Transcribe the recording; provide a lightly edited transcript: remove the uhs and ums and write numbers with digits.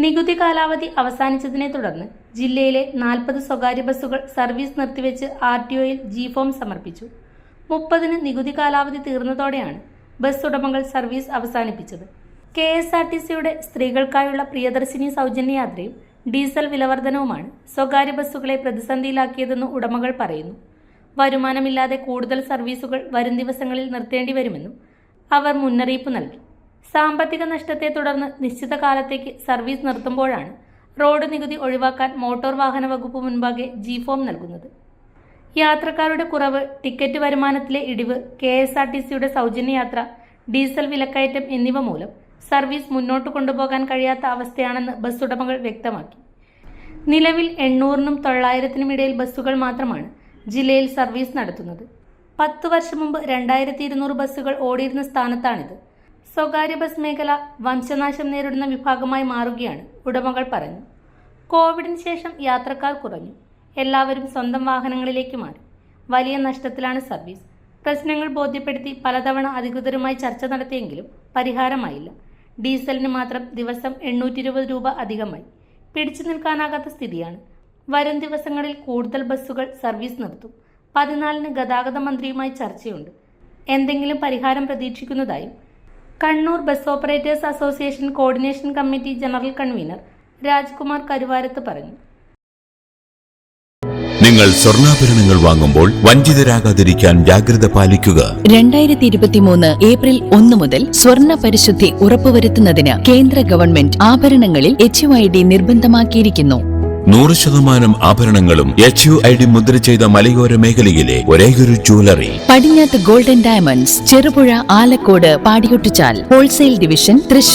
നികുതി കാലാവധി അവസാനിച്ചതിനെ തുടർന്ന് ജില്ലയിലെ 40 സ്വകാര്യ ബസ്സുകൾ സർവീസ് നിർത്തിവെച്ച് RTOയിൽ G-ഫോം സമർപ്പിച്ചു. 30-ന് നികുതി കാലാവധി തീർന്നതോടെയാണ് ബസ് ഉടമകൾ സർവീസ് അവസാനിപ്പിച്ചത്. KSRTCയുടെ സ്ത്രീകൾക്കായുള്ള പ്രിയദർശിനി സൗജന്യ യാത്രയും ഡീസൽ വിലവർധനവുമാണ് സ്വകാര്യ ബസ്സുകളെ പ്രതിസന്ധിയിലാക്കിയതെന്ന് ഉടമകൾ പറയുന്നു. വരുമാനമില്ലാതെ കൂടുതൽ സർവീസുകൾ വരും ദിവസങ്ങളിൽ നിർത്തേണ്ടി വരുമെന്നും അവർ മുന്നറിയിപ്പ് നൽകി. സാമ്പത്തിക നഷ്ടത്തെ തുടർന്ന് നിശ്ചിത കാലത്തേക്ക് സർവീസ് നിർത്തുമ്പോഴാണ് റോഡ് നികുതി ഒഴിവാക്കാൻ മോട്ടോർ വാഹന വകുപ്പ് മുൻപാകെ G-ഫോം നൽകുന്നത്. യാത്രക്കാരുടെ കുറവ്, ടിക്കറ്റ് വരുമാനത്തിലെ ഇടിവ്, KSRTCയുടെ സൗജന്യ യാത്ര, ഡീസൽ വിലക്കയറ്റം എന്നിവ മൂലം സർവീസ് മുന്നോട്ട് കൊണ്ടുപോകാൻ കഴിയാത്ത അവസ്ഥയാണെന്ന് ബസ് ഉടമകൾ വ്യക്തമാക്കി. നിലവിൽ 800-നും 900-നും ഇടയിൽ ബസ്സുകൾ മാത്രമാണ് ജില്ലയിൽ സർവീസ് നടത്തുന്നത്. 10 വർഷം മുമ്പ് 2200 ബസ്സുകൾ ഓടിയിരുന്ന സ്ഥാനത്താണിത്. സ്വകാര്യ ബസ് മേഖല വംശനാശം നേരിടുന്ന വിഭാഗമായി മാറുകയാണ് ഉടമകൾ പറഞ്ഞു. കോവിഡിന് ശേഷം യാത്രക്കാർ കുറഞ്ഞു. എല്ലാവരും സ്വന്തം വാഹനങ്ങളിലേക്ക് മാറി. വലിയ നഷ്ടത്തിലാണ് സർവീസ്. പ്രശ്നങ്ങൾ ബോധ്യപ്പെടുത്തി പലതവണ അധികൃതരുമായി ചർച്ച നടത്തിയെങ്കിലും പരിഹാരമായില്ല. ഡീസലിന് മാത്രം ദിവസം 820 രൂപ അധികമായി. പിടിച്ചു നിൽക്കാനാകാത്ത സ്ഥിതിയാണ്. വരും ദിവസങ്ങളിൽ കൂടുതൽ ബസ്സുകൾ സർവീസ് നിർത്തും. 14-ന് ഗതാഗത മന്ത്രിയുമായി ചർച്ചയുണ്ട്. എന്തെങ്കിലും പരിഹാരം പ്രതീക്ഷിക്കുന്നതായും Kannur bus operators association coordination committee general convener Rajkumar Karuvarath പറഞ്ഞു. നിങ്ങൾ സ്വർണ്ണാഭരണങ്ങൾ വാങ്ങുമ്പോൾ വഞ്ചിതരാകാതിരിക്കാൻ ജാഗ്രത പാലിക്കുക. 2023 ഏപ്രിൽ 1 മുതൽ സ്വർണ്ണ പരിശുദ്ധി ഉറപ്പുവരുത്തുന്നതിന് കേന്ദ്ര ഗവൺമെന്റ് ആഭരണങ്ങളിൽ HUID നിർബന്ധമാക്കിയിരിക്കുന്നു. 100% ആഭരണങ്ങളും HUID മുദ്ര ചെയ്ത മലയോര മേഖലയിലെ ഒരേയൊരു ജ്വല്ലറി പടിഞ്ഞാത്ത് ഗോൾഡൻ ഡയമണ്ട്സ്, ചെറുപുഴ, ആലക്കോട്, പാടിയൊട്ടിച്ചാൽ ഹോൾസെയിൽ ഡിവിഷൻ, തൃശൂർ.